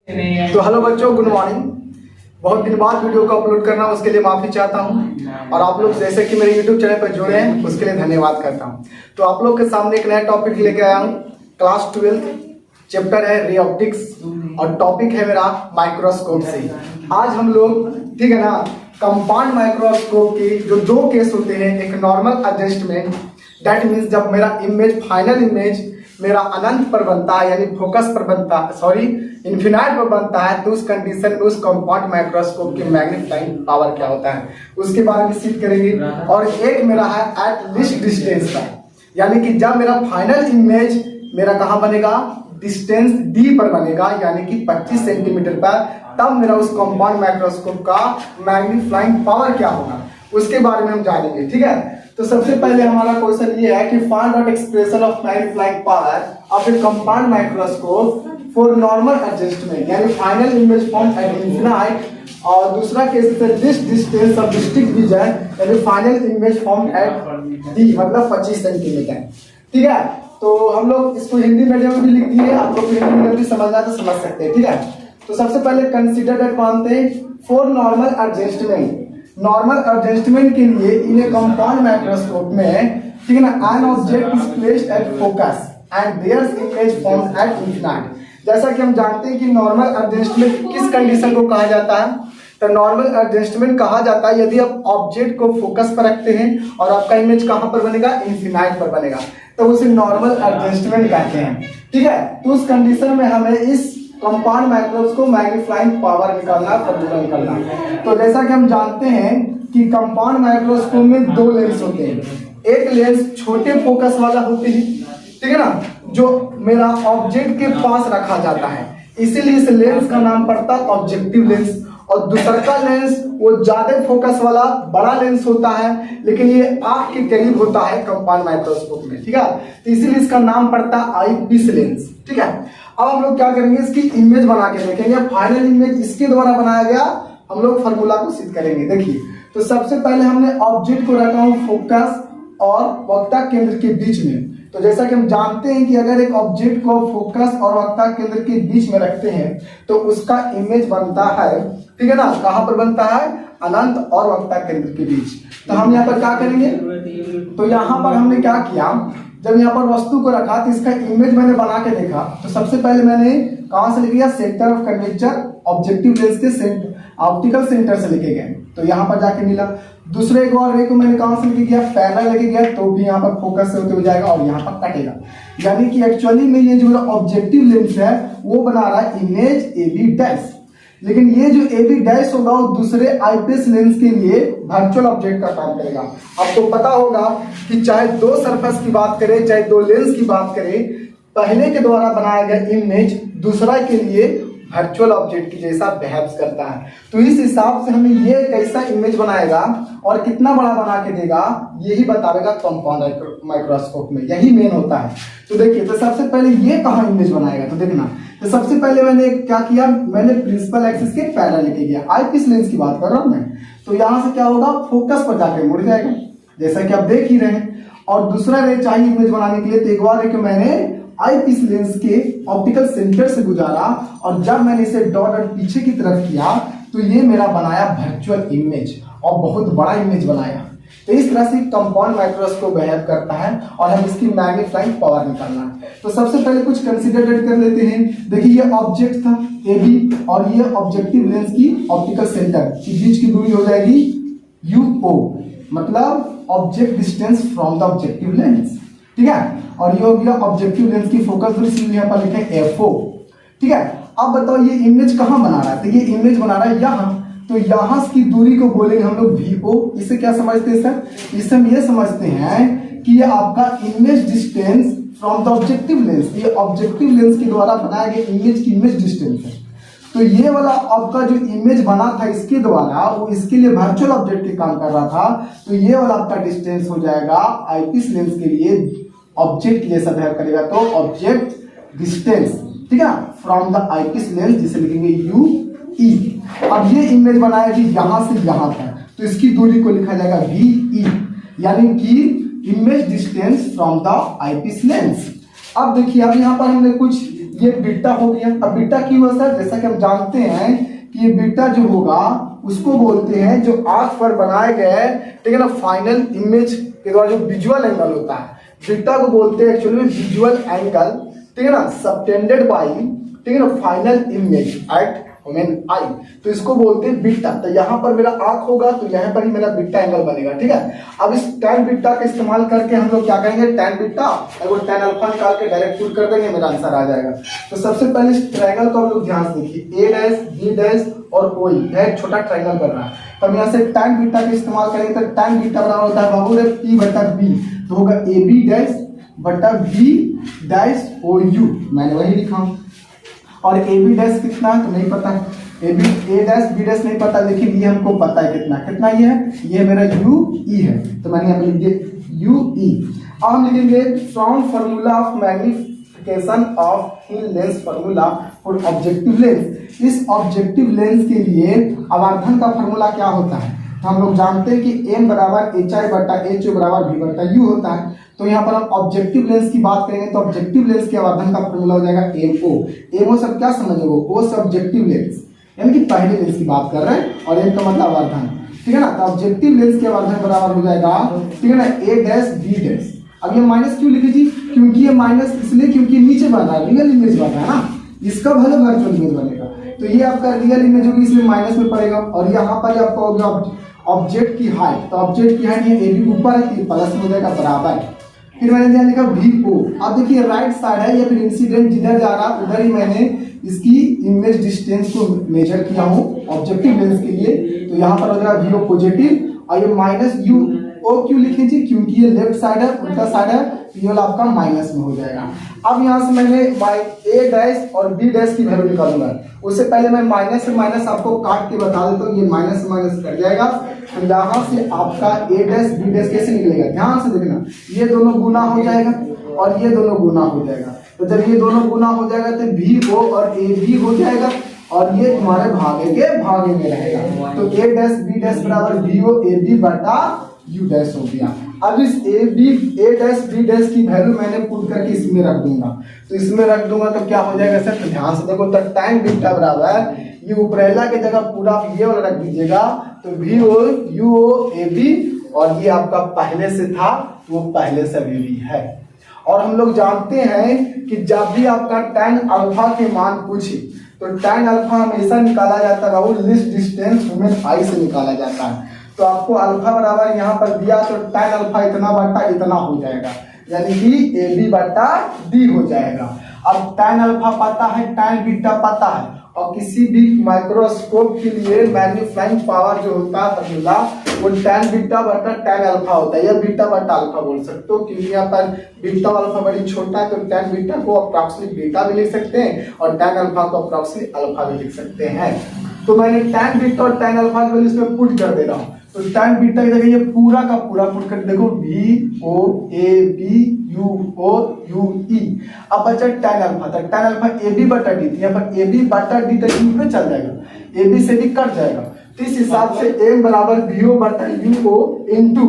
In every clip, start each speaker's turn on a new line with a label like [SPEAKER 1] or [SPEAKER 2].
[SPEAKER 1] तो हेलो बच्चों, good morning. बहुत दिन बाद वीडियो को अपलोड करना, उसके लिए माफ़ी चाहता हूं। और आप लोग जैसे कि मेरे यूट्यूब चैनल पर जुड़े हैं, उसके लिए धन्यवाद करता हूं। तो आप लोग के सामने एक नया टॉपिक लेके आया हूं। क्लास 12 चैप्टर है रे ऑप्टिक्स और टॉपिक है मेरा माइक्रोस्कोप से। आज हम लोग, ठीक है ना, कंपाउंड माइक्रोस्कोप के जो दो केस होते हैं, एक नॉर्मल एडजस्टमेंट, दैट मीन्स जब मेरा इमेज, फाइनल इमेज मेरा अनंत पर बनता है, यानी फोकस पर बनता है, सॉरी इन्फिनाइट पर बनता है, तो उस कंडीशन में उस कंपाउंड माइक्रोस्कोप की मैग्नीफाइंग पावर क्या होता है उसके बारे में सीख करेंगे। और एक मेरा है एट लीस्ट डिस्टेंस का, यानी कि जब मेरा फाइनल इमेज मेरा कहाँ बनेगा, डिस्टेंस डी पर बनेगा, यानी कि 25 सेंटीमीटर पर, तब मेरा उस कंपाउंड माइक्रोस्कोप का मैग्नीफाइंग पावर क्या होगा उसके बारे में हम जानेंगे। ठीक है, तो सबसे पहले हमारा क्वेश्चन ये है कि find out expression of magnifying power of a compound microscope for normal adjustment, यानी final image form at infinite. और दूसरा केस है this distance of distinct vision, यानी final image form at D, मतलब 25 सेंटीमीटर। ठीक है, तो हम लोग इसको हिंदी मीडियम में भी लिख दिए, आप लोग हिंदी मीडियम भी समझना तो समझ सकते हैं। ठीक है, तो सबसे पहले कंसीडर दैट मानते हैं for normal adjustment. Normal adjustment के लिए इन ए कंपाउंड माइक्रोस्कोप में, ठीक है ना, an object is placed at focus and their image forms at infinite. जैसा कि हम जानते हैं कि नॉर्मल एडजस्टमेंट किस कंडीशन को कहा जाता है, तो नॉर्मल एडजस्टमेंट कहा जाता है यदि आप ऑब्जेक्ट को फोकस पर रखते हैं और आपका इमेज कहां पर बनेगा, इन्फिनाइट पर बनेगा, तो उसे नॉर्मल एडजस्टमेंट कहते हैं। ठीक है, तो उस कंडीशन में हमें इस कंपाउंड माइक्रोस्कोप मैग्नीफाइंग पावर निकालना, फॉर्मूला निकालना। तो जैसा कि हम जानते हैं कि कंपाउंड माइक्रोस्कोप में दो लेंस होते हैं। एक लेंस छोटे फोकस वाला होती है, ठीक है ना, जो मेरा ऑब्जेक्ट के पास रखा जाता है, इसीलिए इस लेंस का नाम पड़ता है ऑब्जेक्टिव लेंस। और दूसरा का लेंस वो ज्यादा फोकस वाला बड़ा लेंस होता है, लेकिन ये आंख के करीब होता है कंपाउंड माइक्रोस्कोप में। ठीक है, तो इसीलिए इसका नाम पड़ता है आई पीस लेंस। ठीक है, अब हम लोग क्या करेंगे, इसकी इमेज बना के देखेंगे। फाइनल इमेज इसके द्वारा बनाया गया, हम लोग फार्मूला को सिद्ध करेंगे। देखिए, तो सबसे पहले हमने ऑब्जेक्ट को रखा हूं फोकस और वक्ता केंद्र के बीच में। तो जैसा कि हम जानते हैं कि अगर एक ऑब्जेक्ट को फोकस और वक्ता केंद्र के बीच में रखते हैं तो उसका इमेज बनता है, ठीक है ना, कहां पर बनता है, अनंत और वक्ता केंद्र के बीच। तो हम यहाँ पर क्या करेंगे, तो यहाँ पर हमने क्या किया, जब यहाँ पर वस्तु को रखा तो इसका इमेज मैंने बना के देखा। तो सबसे पहले मैंने कहां से लिख दिया, centre of curvature objective lens के सेंटर, ऑप्टिकल सेंटर से लेके गए, तो यहाँ पर जाके मिला। दूसरे एक और रे को मैंने कहां से लेके गया, पैरेलल लेके गया, तो भी यहाँ पर फोकस से होते हुए जाएगा और यहाँ पर कटेगा। यानी कि एक्चुअली में ये जो ऑब्जेक्टिव लेंस है वो बना रहा है इमेज ए बी डैश, लेकिन ये जो ए बी डैश होगा वो दूसरे आईपीएस लेंस के लिए वर्चुअल ऑब्जेक्ट का काम करेगा। आपको पता होगा कि चाहे दो सरफेस की बात करें, चाहे दो लेंस की बात करें, पहले के द्वारा बनाया गया इमेज दूसरा के लिए वर्चुअल ऑब्जेक्ट की जैसा बिहेव करता है। तो इस हिसाब से हमें ये कैसा इमेज बनाएगा और कितना बड़ा बना के देगा, यही बतावेगा कंपाउंड माइक्रोस्कोप में, यही मेन होता है। तो देखिए, तो सबसे पहले ये कहाँ इमेज बनाएगा, तो देखना, तो सबसे पहले मैंने क्या किया, मैंने प्रिंसिपल एक्सिस के पैरेलल लेके गया, आईपीस लेंस की बात कर रहा हूं मैं। तो यहां से क्या होगा, फोकस पर जाकर मुड़ जाएगा, जैसा कि आप देख ही रहे हैं। और दूसरा रे चाहिए इमेज बनाने के लिए, तो एक बार रे मैंने आईपीस लेंस के ऑप्टिकल सेंटर से गुजारा और जब मैंने इसे डॉट पीछे की तरफ किया तो ये मेरा बनाया वर्चुअल इमेज और बहुत बड़ा इमेज बनाया। तो इस तरह से कंपाउंड माइक्रोस्कोप बिहेव करता है और हम इसकी मैग्नीफाइंग पावर निकालना है। तो सबसे पहले कुछ कंसीडर कर लेते हैं। देखिए, ये ऑब्जेक्ट था ए बी और ये ऑब्जेक्टिव लेंस की ऑप्टिकल सेंटर के बीच की दूरी हो जाएगी यूओ, मतलब object distance from the objective lens. ठीक है, और ये हो गया ऑब्जेक्टिव लेंस की फोकस दूरी, इसलिए यहाँ पर लिखे एफओ। ठीक है, अब बताओ ये इमेज कहाँ बना रहा है, तो ये इमेज बना रहा है यहाँ, तो यहाँ की दूरी को बोलेंगे हम लोग वीओ। इसे क्या समझते हैं सर, इसे हम ये समझते हैं कि ये आपका image distance from the objective lens, ये ऑब्जेक्टिव लेंस के द्वारा बनाया गया इमेज की इमेज डिस्टेंस है। तो ये वाला आपका जो इमेज बना था इसके द्वारा, वो इसके लिए वर्चुअल ऑब्जेक्ट के काम कर रहा था, तो ये वाला आपका डिस्टेंस हो जाएगा आईपीस लेंस के लिए ऑब्जेक्ट जैसा बिहेव करेगा, तो ऑब्जेक्ट डिस्टेंस, ठीक है, फ्रॉम द आईपीस लेंस, जिसे लिखेंगे यू ई। अब ये इमेज बनाया कि यहां से यहां तक, तो इसकी दूरी को लिखा जाएगा वी ई, यानी कि image distance from the eyepiece lens. अब देखिए, अब यहाँ पर हमने कुछ ये बीटा हो गया। अब बीटा क्यों है सर? जैसा कि हम जानते हैं कि ये बीटा जो होगा उसको बोलते हैं जो आंख पर बनाए गए, ठीक है ना, फाइनल इमेज के द्वारा जो विजुअल एंगल होता है, बीटा को बोलते हैं एक्चुअली विजुअल एंगल, ठीक है ना, सबटेंडेड बाई, ठीक है ना, फाइनल इमेज एट ह्यूमन आई, तो इसको बोलते हैं बीटा। तो यहाँ पर मेरा आंख होगा तो यहाँ पर ही मेरा बीटा एंगल बनेगा, ठीक है। अब इस tan बीटा का इस्तेमाल करके हम लोग क्या करेंगे, tan बीटा और tan अल्फा निकाल के डायरेक्ट पुट कर देंगे, मेरा आंसर आ जाएगा। तो सबसे पहले इस ट्रायंगल को हम लोग ध्यान से देखिए, a डैश b डैश और o, यह एक छोटा ट्रायंगल बन रहा है। तो हम यहाँ से tan बीटा का इस्तेमाल करेंगे तो tan बीटा बराबर होता है बाबू p बटा b, तो होगा ab डैश बटा b डैश o u, मैंने वही लिखा हूँ। और ए बी डैश कितना है तो नहीं पता है, ए डैश बी डैश नहीं पता, लेकिन ये हमको पता है कितना ये है, ये मेरा यू ई है, तो मैंने यहाँ पे लिख दिया यू ई। अब हम लिखेंगे from formula of magnification of lens formula for objective lens. इस ऑब्जेक्टिव लेंस के लिए आवर्धन का फार्मूला क्या होता है, तो हम लोग जानते हैं कि m बराबर एच आई बटा एच ओ बराबर v बटा u होता है। तो यहाँ पर हम ऑब्जेक्टिव लेंस की बात करेंगे तो ऑब्जेक्टिव लेंस के आवर्धन का फॉर्मूला हो जाएगा MO। MO सब क्या समझोगे, O से ऑब्जेक्टिव लेंस, यानी कि पहले लेंस की बात कर रहे हैं, और M का मतलब आवर्धन, ठीक है ना। तो ऑब्जेक्टिव लेंस के आवर्धन बराबर हो जाएगा, ठीक है ना, A डैश B डैश। अब ये माइनस क्यों लिखे जी, क्योंकि ये माइनस इसलिए क्योंकि नीचे बन रहा है, रियल इमेज बन रहा है ना, इसका भले वर्चुअल इमेज बनेगा, तो ये आपका रियल इमेज होगी इसलिए माइनस में पड़ेगा। और यहाँ पर आपका हो गया ऑब्जेक्ट की हाइट, तो ऑब्जेक्ट की हाइट ये ए बी ऊपर है, प्लस में हो जाएगा बराबर। फिर मैंने यहाँ लिखा वी ओ। अब देखिए राइट साइड है या फिर इंसिडेंट जिधर जा रहा उधर ही मैंने इसकी इमेज डिस्टेंस को मेजर किया हूँ ऑब्जेक्टिव लेंस के लिए, तो यहाँ पर हो जाएगा वी ओ पॉजिटिव, और ये माइनस यू ओ क्यों लिखे जी, क्योंकि ये लेफ्ट साइड है, उल्टा साइड है, ये वाला आपका माइनस में हो जाएगा। अब यहाँ से मैंने ए डैश और बी डैश की वैल्यू निकालूंगा, उससे पहले मैं माइनस से माइनस आपको काट के बता देता हूँ, ये माइनस से माइनस कट जाएगा। तो यहाँ से आपका ए डैश बी डैश कैसे निकलेगा, ध्यान से देखना, ये दोनों गुना हो जाएगा और ये दोनों गुना हो जाएगा। तो जब ये दोनों गुना हो जाएगा तो वी ओ और ए बी हो जाएगा, और ये तुम्हारे भागे के भागे में रहेगा। तो ए डैश बी डैश बराबर वी ओ ए बी बटा यू डैश हो गया। अब इस ए डैश बी डैश की वैल्यू मैंने पुट करके इसमें रख दूंगा, तो इसमें रख दूंगा तो क्या हो जाएगा सर, तो ध्यान से देखो, तो tan बीटा बराबर ये ऊपरेला के जगह पूरा ये वाला रख दीजिएगा, तो V O U O A B, और ये आपका पहले से था वो पहले से भी है। और हम लोग जानते हैं कि जब भी आपका tan अल्फा के मान पूछे तो tan अल्फा हमेशा निकाला जाता है वो लिस्ट डिस्टेंस ह्यूमन आई से निकाला जाता है। तो आपको अल्फा बराबर यहाँ पर दिया तो tan अल्फा इतना बटा इतना हो जाएगा, यानी कि ए बी बटा डी हो जाएगा। अब tan अल्फा पता है, tan बीटा पता है, और किसी भी माइक्रोस्कोप के लिए मैग्नीफाइंग पावर जो होता है फॉर्मूला वो tan बीटा बटा tan अल्फा होता है, या बीटा बटा अल्फा बोल सकते हो, क्योंकि यहाँ पर बीटा अल्फा बड़ी छोटा है, तो tan बीटा को अप्रॉक्सिमेट बीटा भी लिख सकते हैं और tan अल्फा को अप्रॉक्सिमेट अल्फा भी लिख सकते हैं। तो मैंने tan बीटा और tan अल्फा की वैल्यू इसमें पुट कर दे रहा हूँ। तो tan बीटा की जगह ये पूरा का पूरा पुट कर देखो, V O A B U O U E. अब बचा tan अल्फा, तो tan अल्फा ए बी बटा डी, यहाँ पर ए बी बटा डी तक में चल जाएगा, ए बी से भी कट जाएगा, तो इस हिसाब से m बराबर वी ओ बटा यू ओ इंटू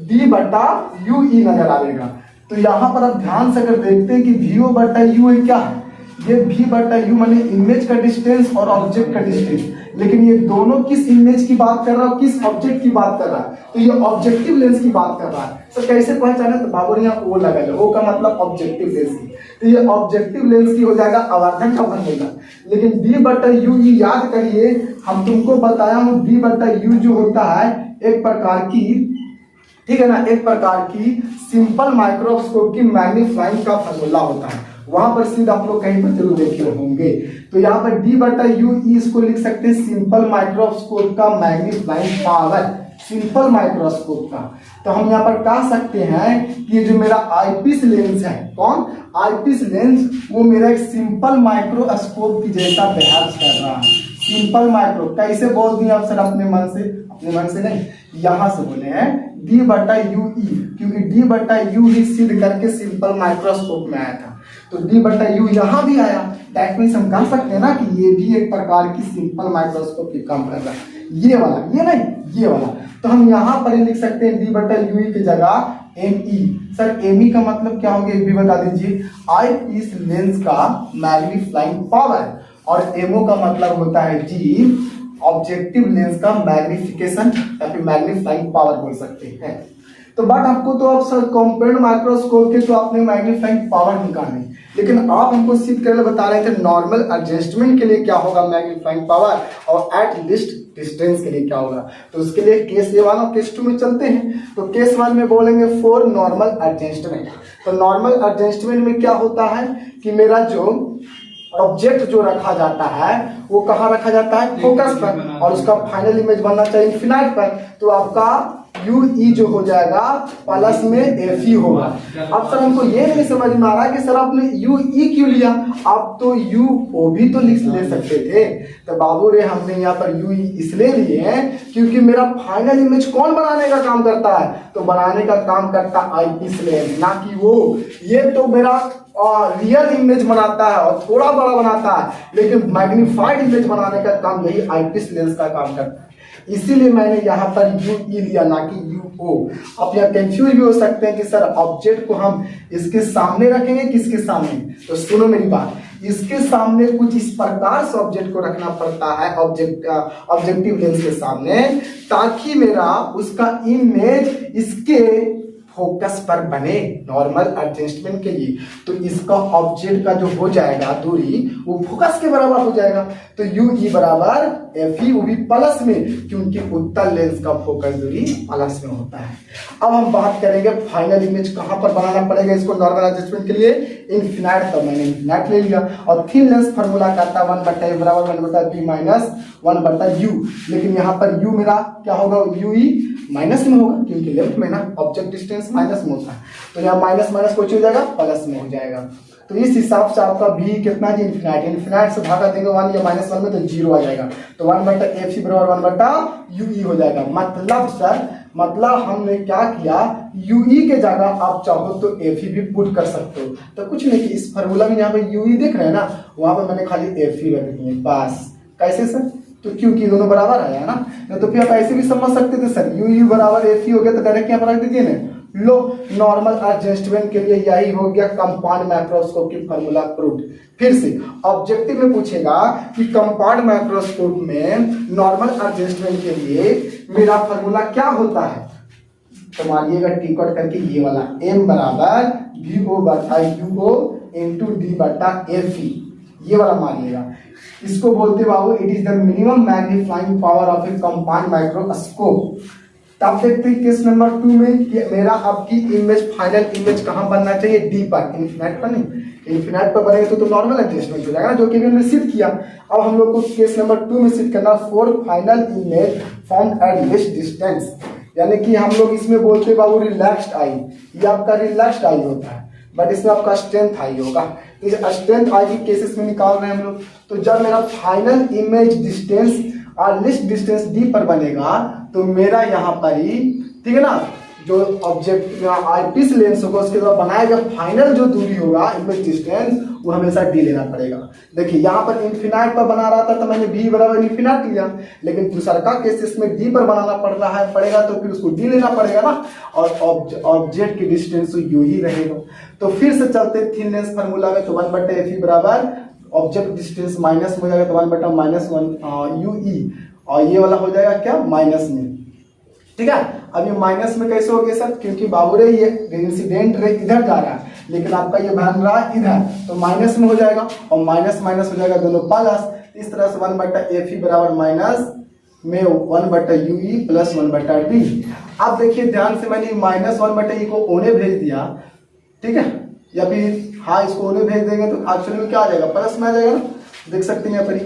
[SPEAKER 1] डी बटा यू ई नजर आएगा। तो यहाँ पर आप ध्यान से अगर देखते हैं कि वी ओ बटा यू है क्या है, ये v बटा u माने इमेज का डिस्टेंस और ऑब्जेक्ट का डिस्टेंस, लेकिन ये दोनों किस इमेज की बात कर रहा है, किस ऑब्जेक्ट की बात कर रहा है, तो ये ऑब्जेक्टिव लेंस की बात कर रहा है। तो कैसे पहचाने, तो बाबू ने यहाँ ओ लगा लो, ओ का मतलब ऑब्जेक्टिव लेंस की, तो ये ऑब्जेक्टिव लेंस की हो जाएगा आवर्धन का फॉर्मूला। लेकिन d बटा u याद करिए, हम तुमको बताया हूँ d बटा u जो होता है एक प्रकार की, ठीक है ना, एक प्रकार की सिंपल माइक्रोस्कोप की मैग्नीफाइंग का फॉर्मूला होता है, वहां पर सीधा आप लोग कहीं पर जरूर देखे होंगे। तो यहाँ पर d बटा यू इसको लिख सकते हैं सिंपल माइक्रोस्कोप का मैग्नीफाइंग पावर, सिंपल माइक्रोस्कोप का। तो हम यहाँ पर कह सकते हैं कि ये जो मेरा आईपीस लेंस है, कौन आईपीस लेंस, वो मेरा एक सिंपल माइक्रोस्कोप की जैसा बिहेव कर रहा है। सिंपल माइक्रो कैसे बोल दिए आप सर, अपने मन से, अपने मन से नहीं, यहाँ से बोले हैं d बटा यू ई, क्योंकि d बटा यू ही सिद्ध करके सिंपल माइक्रोस्कोप में आया था। तो डी बटा यू यहाँ भी आया। दैट मीन्स हम कह सकते हैं ना कि ये भी एक प्रकार की सिंपल माइक्रोस्कोप की काम कर रहा है। ये वाला, ये नहीं, ये वाला। तो हम यहाँ पर लिख सकते हैं डी बटा यू की जगह M E. Sir M E का मतलब क्या होगा एक भी बता दीजिए। आई पीस लेंस का मैग्नीफाइंग पावर, और एमओ का मतलब होता है जी ऑब्जेक्टिव लेंस का मैग्निफिकेशन या फिर मैग्नीफाइंग पावर बोल सकते हैं। तो बट आपको तो अब सर कंपेयर्ड माइक्रोस्कोप के तो आपने मैग्नीफाइंग पावर निकालने, लेकिन आप हमको सिद्ध करने बता रहे थे नॉर्मल एडजस्टमेंट के लिए क्या होगा मैग्नीफाइंग पावर, और एट लिस्ट डिस्टेंस के लिए क्या होगा। तो उसके लिए केस ए वन और केस 2 में चलते हैं। तो केस 1 में बोलेंगे फॉर नॉर्मल एडजस्टमेंट। तो नॉर्मल एडजस्टमेंट में क्या होता है कि मेरा जो ऑब्जेक्ट जो रखा जाता है वो कहाँ रखा जाता है, फोकस पर, और उसका फाइनल इमेज बनना चाहिए इन्फिनाइट पर। तो आपका यू ई जो हो जाएगा प्लस में एफ ई होगा। अब सर हमको ये नहीं समझ में आ रहा कि सर आपने यू ई क्यों लिया, आप तो यू ओ भी तो ले सकते थे। तो बाबू रे हमने यहाँ पर यू ई इसलिए लिए हैं क्योंकि मेरा फाइनल इमेज कौन बनाने का काम करता है, तो बनाने का काम करता आई पीस लेंस, ना कि वो। ये तो मेरा रियल इमेज बनाता है और थोड़ा बड़ा बनाता है, लेकिन मैग्नीफाइड इमेज बनाने का काम यही आईपीस लेंस का काम करता है। इसीलिए मैंने यहाँ पर यू ई लिया, ना कि यू ओ। आप यहाँ कंफ्यूज भी हो सकते हैं कि सर ऑब्जेक्ट को हम इसके सामने रखेंगे किसके सामने, तो सुनो मेरी बात, इसके सामने कुछ इस प्रकार से ऑब्जेक्ट को रखना पड़ता है ऑब्जेक्टिव लेंस के सामने, ताकि मेरा उसका इमेज इसके फोकस पर बने नॉर्मल एडजस्टमेंट के लिए। तो इसका ऑब्जेक्ट का जो हो जाएगा दूरी वो फोकस के बराबर हो जाएगा। तो यू ई बराबर एफ ई, वो भी प्लस में, क्योंकि उत्तल लेंस का फोकस दूरी प्लस में होता है। अब हम बात करेंगे फाइनल इमेज कहां पर बनाना पड़ेगा इसको नॉर्मल एडजस्टमेंट के लिए, इन्फिनाइट। तो मैंने इन्फिनाइट ले लिया, और थिन लेंस फार्मूला कहता है 1/a बराबर 1/b माइनस 1/u। लेकिन यहाँ पर u मेरा क्या होगा, यू ई माइनस में होगा, क्योंकि लेफ्ट में ना ऑब्जेक्ट डिस्टेंस माइनस में होता है। तो यहाँ माइनस माइनस कुछ हो जाएगा, प्लस में हो जाएगा। तो इस हिसाब से आपका v कितना जी, इन्फिनाइट। इन्फिनाइट से भागा देंगे 1 या -1 में, तो 0 आ जाएगा। तो 1/f बराबर 1/ue हो जाएगा। मतलब सर, मतलब हमने क्या किया, ue के जगह आप चाहो तो fe भी पुट कर सकते हो। तो कुछ नहीं कि इस फार्मूला में यहाँ पे ue देख रहे हैं ना, वहां पर मैंने खाली fe रख दिए बस। कैसे सर, तो क्योंकि दोनों बराबर आया है ना, तो फिर आप ऐसे भी समझ सकते थे सर, यू बराबर एफ हो गया, तो डायरेक्ट यहाँ पर रख दीजिए ना। लो, नॉर्मल एडजस्टमेंट के लिए यही हो गया कंपाउंड माइक्रोस्कोप की फार्मूला प्रूफ। फिर से ऑब्जेक्टिव में पूछेगा कि कंपाउंड माइक्रोस्कोप में नॉर्मल एडजस्टमेंट के लिए मेरा फार्मूला क्या होता है, तो मानिएगा टिक आउट करके ये वाला m बराबर vo बटा यूओ इंटू डी बटा एफ ई, ये वाला मानिएगा। इसको बोलते बाबू it is the minimum magnifying power of a compound microscope. तब देखते हैं केस नंबर 2 में कि मेरा आपकी इमेज फाइनल इमेज कहां बनना चाहिए, डी पर, इन्फिनाइट पर नहीं। इन्फिनाइट पर बनेगा तो नॉर्मल एडजस्टमेंट हो जाएगा, जो कि हमने सिद्ध किया। अब हम लोग को केस नंबर 2 में सिद्ध करना for final image formed at least distance, यानी कि हम लोग इसमें बोलते बाबू रिलैक्स्ड आई, ये आपका रिलैक्स्ड आई होता है, बट इसमें आपका स्ट्रेंथ आई होगा। तो स्ट्रेंथ आई की केसेस में निकाल रहे हैं हम लोग। तो जब मेरा फाइनल इमेज डिस्टेंस और लिस्ट डिस्टेंस डी पर बनेगा, तो मेरा यहाँ पर ही, ठीक है ना, जो ऑब्जेक्ट आईपीस लेंस होगा उसके द्वारा बनाया गया फाइनल जो दूरी होगा इमेज डिस्टेंस, वो हमेशा डी लेना पड़ेगा। देखिए यहाँ पर इन्फिनाइट पर बना रहा था तो मैंने v बराबर इन्फिनाइट लिया, लेकिन दूसरा का केसेस में डी पर बनाना पड़ रहा है पड़ेगा, तो फिर उसको डी लेना पड़ेगा ना, और ऑब्जेक्ट की डिस्टेंस यू ही रहेगा। तो फिर से चलते थिन लेंस फार्मूला में, तो 1/f बराबर ऑब्जेक्ट डिस्टेंस माइनस में हो जाएगा, तो 1/-1 ue, और ये वाला हो जाएगा क्या, माइनस में। ठीक है, अब ये माइनस में कैसे हो गया सर, क्योंकि बाबू रे ये इंसिडेंट रे इधर जा रहा है, लेकिन आपका ये बन रहा है इधर, तो माइनस में हो जाएगा, और माइनस माइनस हो जाएगा दोनों प्लस। इस तरह से 1/f बराबर माइनस में 1/ue प्लस 1/d। अब देखिए ध्यान से, मैंने -1/e को ओने भेज दिया, ठीक है, या फिर हाँ इसको ओने भेज देंगे तो एक्चुअली में क्या आ जाएगा, प्लस में आ जाएगा ना, देख सकते हैं यहाँ पर।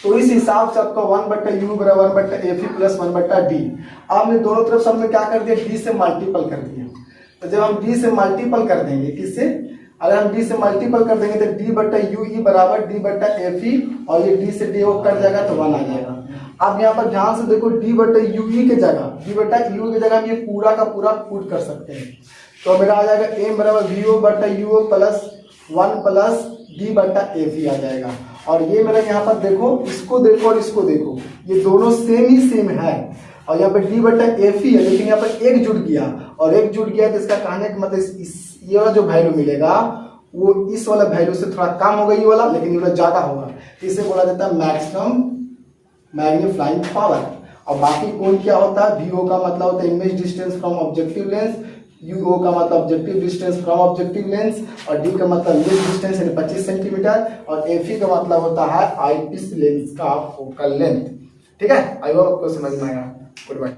[SPEAKER 1] तो इस हिसाब से आपका 1/u बराबर 1/f प्लस 1/d। आपने दोनों तरफ सब में क्या कर दिया, d से मल्टीपल कर दिया। तो जब हम d से मल्टीपल कर देंगे, किससे, अगर हम d से मल्टीपल कर देंगे तो d/ue बराबर d/fe, और ये d से d वो कट जाएगा तो 1 आ जाएगा। अब यहाँ पर ध्यान से देखो, d/ue के जगह हम ये पूरा का पूरा पुट कर सकते हैं। तो मेरा आ जाएगा m बराबर vo/uo प्लस 1 प्लस डी बटा एफ ही आ जाएगा। और ये मेरा यहाँ पर देखो, इसको देखो और इसको देखो, ये दोनों सेम ही सेम है और यहाँ पे डी बटा एफ ही है, लेकिन यहाँ पर एक जुड़ गया और एक जुड़ गया तो इसका कहने का मतलब ये वाला जो वैल्यू मिलेगा वो इस वाला वैल्यू से थोड़ा कम होगा ये वाला, लेकिन ये वाला ज्यादा होगा। इसे बोला जाता है मैक्सिमम मैग्नीफाइंग पावर। और बाकी कोण क्या होता है, वीओ का मतलब होता है image distance from objective lens, यूओ का मतलब objective distance from objective lens, और डी का मतलब लेंस डिस्टेंस यानी 25 सेंटीमीटर, और एफ का मतलब होता है आईपीस लेंस का फोकल लेंथ। ठीक है, आई होप आपको समझ में आया। Good bye.